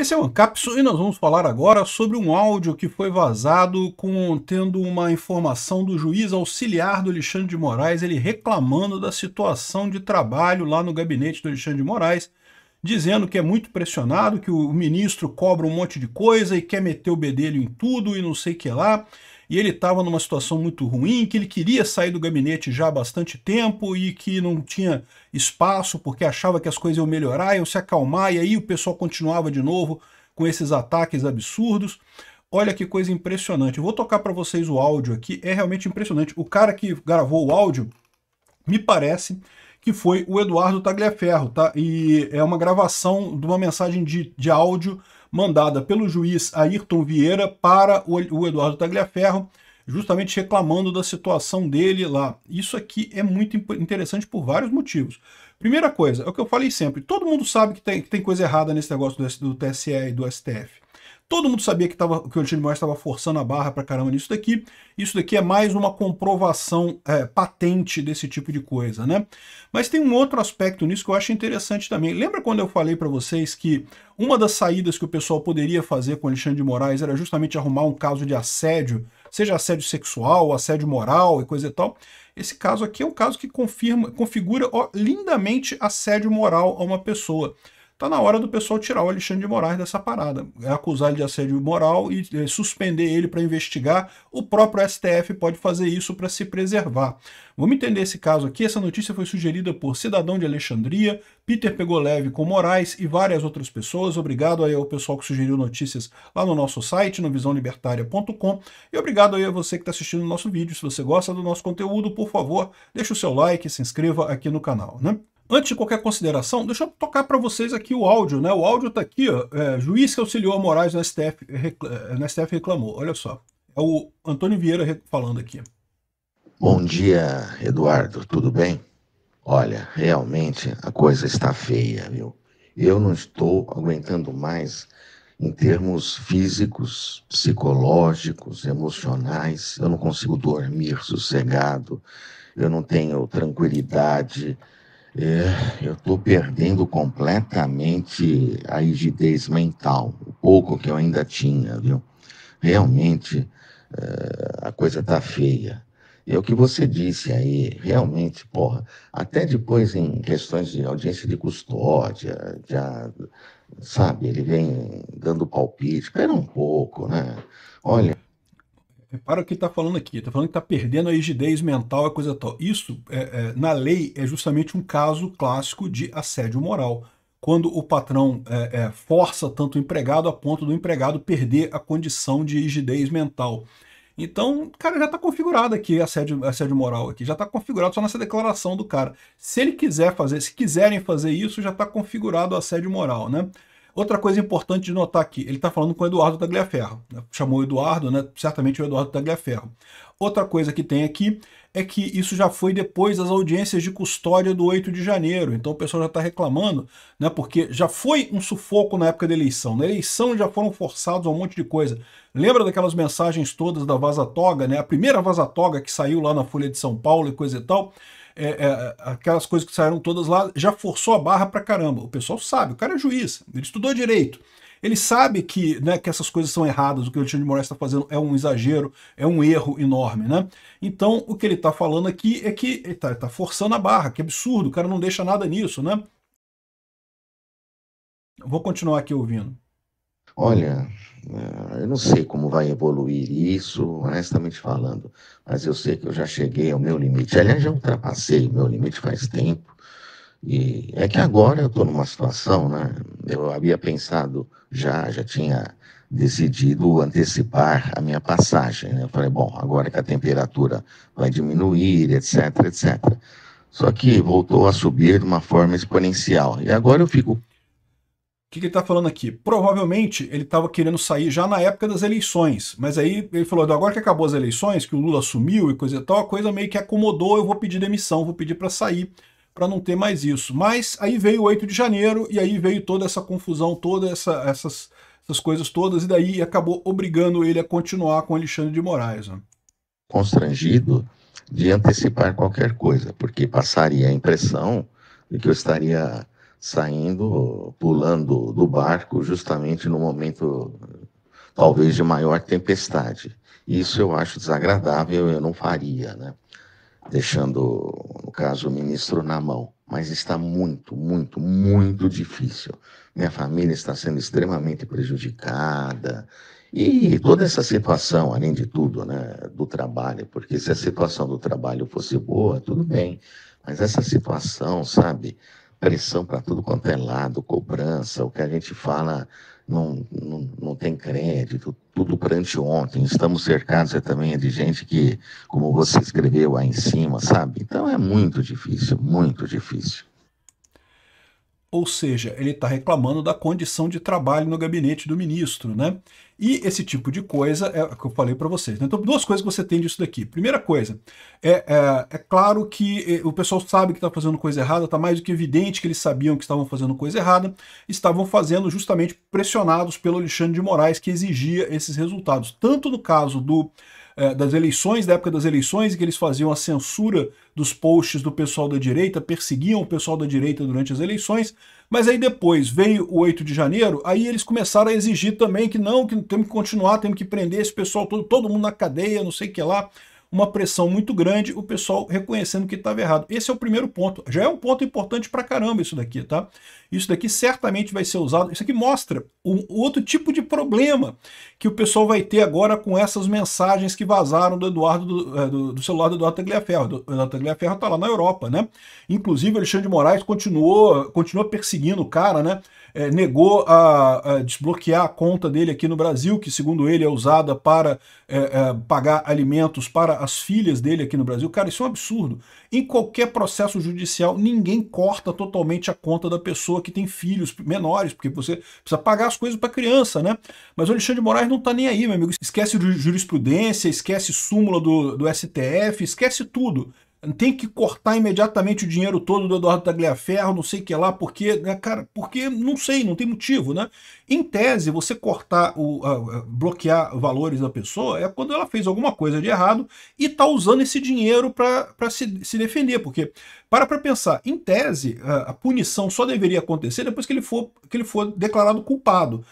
Esse é o Ancapso e nós vamos falar agora sobre um áudio que foi vazado contendo uma informação do juiz auxiliar do Alexandre de Moraes, ele reclamando da situação de trabalho lá no gabinete do Alexandre de Moraes, dizendo que é muito pressionado, que o ministro cobra um monte de coisa e quer meter o bedelho em tudo e não sei o que lá, e ele estava numa situação muito ruim, que ele queria sair do gabinete já há bastante tempo e que não tinha espaço porque achava que as coisas iam melhorar, iam se acalmar, e aí o pessoal continuava de novo com esses ataques absurdos. Olha que coisa impressionante. Eu vou tocar para vocês o áudio aqui, é realmente impressionante. O cara que gravou o áudio, me parece que foi o Eduardo Tagliaferro, tá? E é uma gravação de uma mensagem de áudio mandada pelo juiz Ayrton Vieira para o Eduardo Tagliaferro, justamente reclamando da situação dele lá. Isso aqui é muito interessante por vários motivos. Primeira coisa, é o que eu falei sempre, todo mundo sabe que tem coisa errada nesse negócio do TSE e do STF. Todo mundo sabia que o Alexandre de Moraes estava forçando a barra pra caramba nisso daqui. Isso daqui é mais uma comprovação patente desse tipo de coisa, né? Mas tem um outro aspecto nisso que eu acho interessante também. Lembra quando eu falei para vocês que uma das saídas que o pessoal poderia fazer com o Alexandre de Moraes era justamente arrumar um caso de assédio, seja assédio sexual, assédio moral e coisa e tal? Esse caso aqui é um caso que configura lindamente assédio moral a uma pessoa. Tá na hora do pessoal tirar o Alexandre de Moraes dessa parada, acusar ele de assédio moral e suspender ele para investigar. O próprio STF pode fazer isso para se preservar. Vamos entender esse caso aqui. Essa notícia foi sugerida por Cidadão de Alexandria, Peter pegou leve com Moraes e várias outras pessoas. Obrigado aí ao pessoal que sugeriu notícias lá no nosso site, no visãolibertaria.com, e obrigado aí a você que está assistindo o nosso vídeo. Se você gosta do nosso conteúdo, por favor, deixe o seu like e se inscreva aqui no canal, né? Antes de qualquer consideração, deixa eu tocar para vocês aqui o áudio, né? O áudio está aqui, ó, juiz que auxiliou a Moraes no STF reclamou. Olha só, é o Antônio Vieira falando aqui. Bom dia, Eduardo, tudo bem? Olha, realmente a coisa está feia, viu? Eu não estou aguentando mais em termos físicos, psicológicos, emocionais. Eu não consigo dormir sossegado, eu não tenho tranquilidade. Eu estou perdendo completamente a rigidez mental, o pouco que eu ainda tinha, viu? Realmente a coisa está feia. É o que você disse aí, realmente, porra, até depois em questões de audiência de custódia, sabe, ele vem dando palpite, espera um pouco, né? Olha... Repara o que ele está falando aqui, está falando que está perdendo a rigidez mental e coisa tal. Isso, na lei, é justamente um caso clássico de assédio moral. Quando o patrão força tanto o empregado a ponto do empregado perder a condição de rigidez mental. Então, cara, já está configurado aqui assédio moral aqui, já está configurado só nessa declaração do cara. Se ele quiser fazer, se quiserem fazer isso, já está configurado o assédio moral, né? Outra coisa importante de notar aqui, ele está falando com o Eduardo Tagliaferro, né? Chamou o Eduardo, né? Certamente o Eduardo Tagliaferro. Outra coisa que tem aqui é que isso já foi depois das audiências de custódia do 8 de janeiro, então o pessoal já está reclamando, né? Porque já foi um sufoco na época da eleição. Na eleição já foram forçados a um monte de coisa. Lembra daquelas mensagens todas da vaza-toga, né? A primeira vaza-toga que saiu lá na Folha de São Paulo e coisa e tal, aquelas coisas que saíram todas lá, já forçou a barra pra caramba. O pessoal sabe, o cara é juiz, ele estudou direito. Ele sabe que, né, que essas coisas são erradas, o que o Alexandre de Moraes está fazendo é um exagero, é um erro enorme, né? Então, o que ele está falando aqui é que ele tá forçando a barra, que absurdo, o cara não deixa nada nisso, né? Vou continuar aqui ouvindo. Olha, eu não sei como vai evoluir isso, honestamente falando, mas eu sei que eu já cheguei ao meu limite. Aliás, já ultrapassei o meu limite faz tempo. E é que agora eu estou numa situação, né? Eu havia pensado, já tinha decidido antecipar a minha passagem, né? Eu falei, bom, agora que a temperatura vai diminuir, etc, etc. Só que voltou a subir de uma forma exponencial. E agora eu fico... O que ele está falando aqui? Provavelmente ele estava querendo sair já na época das eleições, mas aí ele falou, agora que acabou as eleições, que o Lula assumiu e coisa e tal, a coisa meio que acomodou, eu vou pedir demissão, vou pedir para sair, para não ter mais isso. Mas aí veio o 8 de janeiro, e aí veio toda essa confusão, todas essas coisas todas, e daí acabou obrigando ele a continuar com Alexandre de Moraes. Né? Constrangido de antecipar qualquer coisa, porque passaria a impressão de que eu estaria saindo, pulando do barco justamente no momento talvez de maior tempestade. Isso eu acho desagradável, eu não faria, né? Deixando, no caso, o ministro na mão. Mas está muito, muito, muito difícil. Minha família está sendo extremamente prejudicada. E toda essa situação, além de tudo, né, do trabalho, porque se a situação do trabalho fosse boa, tudo bem. Mas essa situação, sabe, pressão para tudo quanto é lado, cobrança, o que a gente fala não tem crédito, tudo para anteontem. Estamos cercados também de gente que, como você escreveu aí em cima, sabe? Então é muito difícil, muito difícil. Ou seja, ele está reclamando da condição de trabalho no gabinete do ministro, né? E esse tipo de coisa é o que eu falei para vocês. Né? Então, duas coisas que você tem disso daqui. Primeira coisa, é claro que o pessoal sabe que está fazendo coisa errada, está mais do que evidente que eles sabiam que estavam fazendo coisa errada, estavam fazendo justamente pressionados pelo Alexandre de Moraes, que exigia esses resultados. Tanto no caso das eleições, da época das eleições, em que eles faziam a censura dos posts do pessoal da direita, perseguiam o pessoal da direita durante as eleições, mas aí depois veio o 8 de janeiro, aí eles começaram a exigir também que não, que temos que continuar, temos que prender esse pessoal todo mundo na cadeia, não sei o que lá, uma pressão muito grande, o pessoal reconhecendo que estava errado. Esse é o primeiro ponto. Já é um ponto importante pra caramba isso daqui, tá? Isso daqui certamente vai ser usado. Isso aqui mostra um outro tipo de problema que o pessoal vai ter agora com essas mensagens que vazaram do Eduardo, do celular do Eduardo Tagliaferro. O Eduardo Tagliaferro tá lá na Europa, né? Inclusive o Alexandre de Moraes continua perseguindo o cara, né? Negou a desbloquear a conta dele aqui no Brasil, que segundo ele é usada para pagar alimentos para as filhas dele aqui no Brasil. Cara, isso é um absurdo. Em qualquer processo judicial, ninguém corta totalmente a conta da pessoa que tem filhos menores, porque você precisa pagar as coisas para criança, né? Mas o Alexandre de Moraes não tá nem aí, meu amigo. Esquece jurisprudência, esquece súmula do STF, esquece tudo. Tem que cortar imediatamente o dinheiro todo do Eduardo Tagliaferro, não sei o que lá, porque, né, cara, porque não sei, não tem motivo, né? Em tese, você cortar, bloquear valores da pessoa é quando ela fez alguma coisa de errado e está usando esse dinheiro para se defender, porque, para pensar, em tese, a punição só deveria acontecer depois que ele for declarado culpado.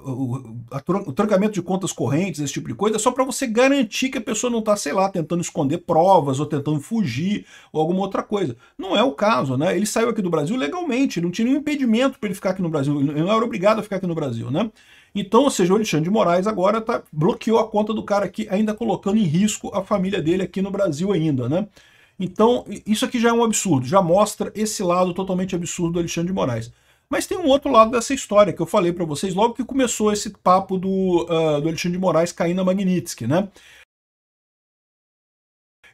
O trancamento de contas correntes, esse tipo de coisa, é só para você garantir que a pessoa não está, sei lá, tentando esconder provas ou tentando fugir ou alguma outra coisa. Não é o caso, né? Ele saiu aqui do Brasil legalmente, não tinha nenhum impedimento para ele ficar aqui no Brasil, ele não era obrigado a ficar aqui no Brasil, né? Então, ou seja, o Alexandre de Moraes agora bloqueou a conta do cara aqui, ainda colocando em risco a família dele aqui no Brasil ainda, né? Então, isso aqui já é um absurdo, já mostra esse lado totalmente absurdo do Alexandre de Moraes. Mas tem um outro lado dessa história que eu falei para vocês logo que começou esse papo do Alexandre de Moraes cair na Magnitsky, né?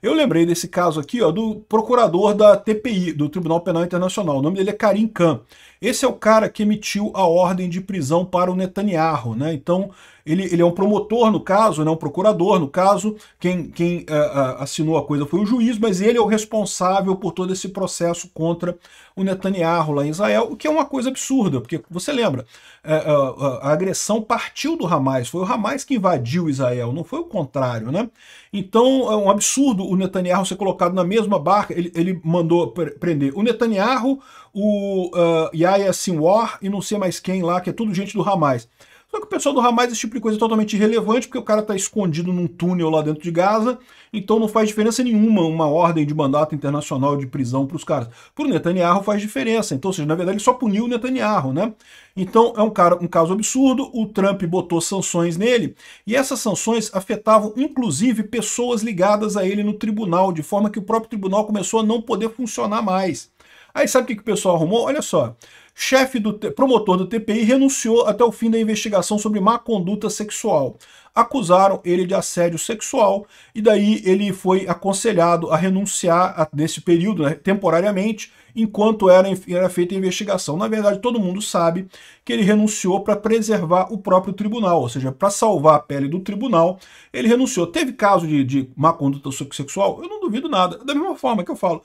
Eu lembrei desse caso aqui, ó, do procurador da TPI, do Tribunal Penal Internacional. O nome dele é Karim Khan. Esse é o cara que emitiu a ordem de prisão para o Netanyahu, né? Então, ele é um promotor no caso, né? Um procurador no caso. Quem assinou a coisa foi o juiz, mas ele é o responsável por todo esse processo contra o Netanyahu lá em Israel, o que é uma coisa absurda, porque você lembra, a agressão partiu do Hamas, foi o Hamas que invadiu Israel, não foi o contrário, né? Então é um absurdo o Netanyahu ser colocado na mesma barca. Ele mandou prender o Netanyahu, o Yahya Sinwar e não sei mais quem lá, que é tudo gente do Hamas. Só que o pessoal do Hamas, esse tipo de coisa é totalmente irrelevante, porque o cara está escondido num túnel lá dentro de Gaza, então não faz diferença nenhuma uma ordem de mandato internacional de prisão para os caras. Para o Netanyahu faz diferença, então, ou seja, na verdade ele só puniu o Netanyahu, né? Então é um caso absurdo, o Trump botou sanções nele, e essas sanções afetavam inclusive pessoas ligadas a ele no tribunal, de forma que o próprio tribunal começou a não poder funcionar mais. Aí sabe o que o pessoal arrumou? Olha só, promotor do TPI renunciou até o fim da investigação sobre má conduta sexual. Acusaram ele de assédio sexual e daí ele foi aconselhado a renunciar nesse período, né, temporariamente, enquanto era feita a investigação. Na verdade, todo mundo sabe que ele renunciou para preservar o próprio tribunal, ou seja, para salvar a pele do tribunal, ele renunciou. Teve caso de má conduta sexual? Eu não duvido nada. Da mesma forma que eu falo,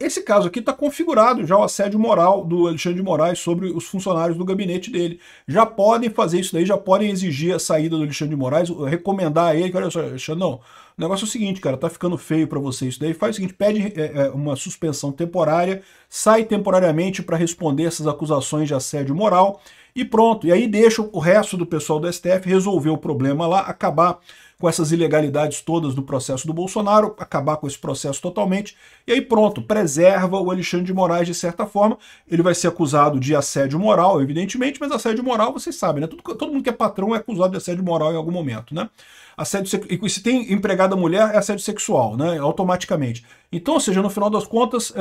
Esse caso aqui está configurado já o assédio moral do Alexandre de Moraes sobre os funcionários do gabinete dele. Já podem fazer isso daí, já podem exigir a saída do Alexandre de Moraes, recomendar a ele, que olha só, Alexandre, não, o negócio é o seguinte, cara, tá ficando feio para você isso daí, faz o seguinte, pede uma suspensão temporária, sai temporariamente para responder essas acusações de assédio moral e pronto. E aí deixa o resto do pessoal do STF resolver o problema lá, acabar com essas ilegalidades todas do processo do Bolsonaro, acabar com esse processo totalmente, e aí pronto, preserva o Alexandre de Moraes de certa forma. Ele vai ser acusado de assédio moral, evidentemente, mas assédio moral, vocês sabem, né? Todo mundo que é patrão é acusado de assédio moral em algum momento, né? E se tem empregada mulher, é assédio sexual, né? Automaticamente. Então, ou seja, no final das contas,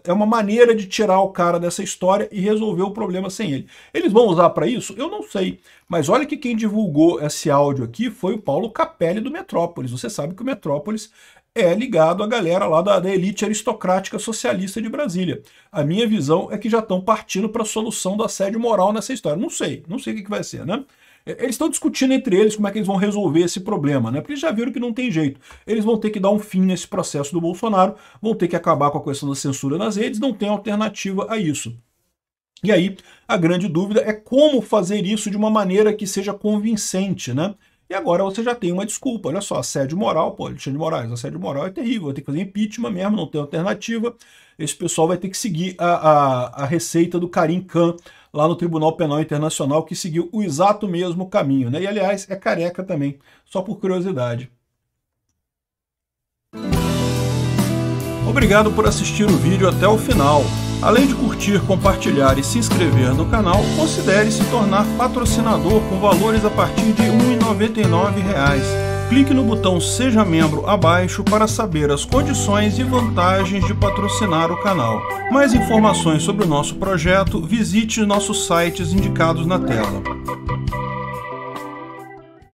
é uma maneira de tirar o cara dessa história e resolver o problema sem ele. Eles vão usar para isso? Eu não sei. Mas olha que quem divulgou esse áudio aqui foi o Paulo Capelli do Metrópolis. Você sabe que o Metrópolis é ligado à galera lá da elite aristocrática socialista de Brasília. A minha visão é que já estão partindo para a solução do assédio moral nessa história. Não sei o que vai ser, né? Eles estão discutindo entre eles como é que eles vão resolver esse problema, né? Porque eles já viram que não tem jeito. Eles vão ter que dar um fim nesse processo do Bolsonaro, vão ter que acabar com a questão da censura nas redes, não tem alternativa a isso. E aí, a grande dúvida é como fazer isso de uma maneira que seja convincente, né? E agora você já tem uma desculpa, olha só, assédio moral, pô, Alexandre de Moraes, assédio moral é terrível, vai ter que fazer impeachment mesmo, não tem alternativa. Esse pessoal vai ter que seguir a receita do Karim Khan lá no Tribunal Penal Internacional, que seguiu o exato mesmo caminho, né? E aliás, é careca também, só por curiosidade. Obrigado por assistir o vídeo até o final. Além de curtir, compartilhar e se inscrever no canal, considere se tornar patrocinador com valores a partir de R$ 1,99. Clique no botão Seja Membro abaixo para saber as condições e vantagens de patrocinar o canal. Mais informações sobre o nosso projeto, visite nossos sites indicados na tela.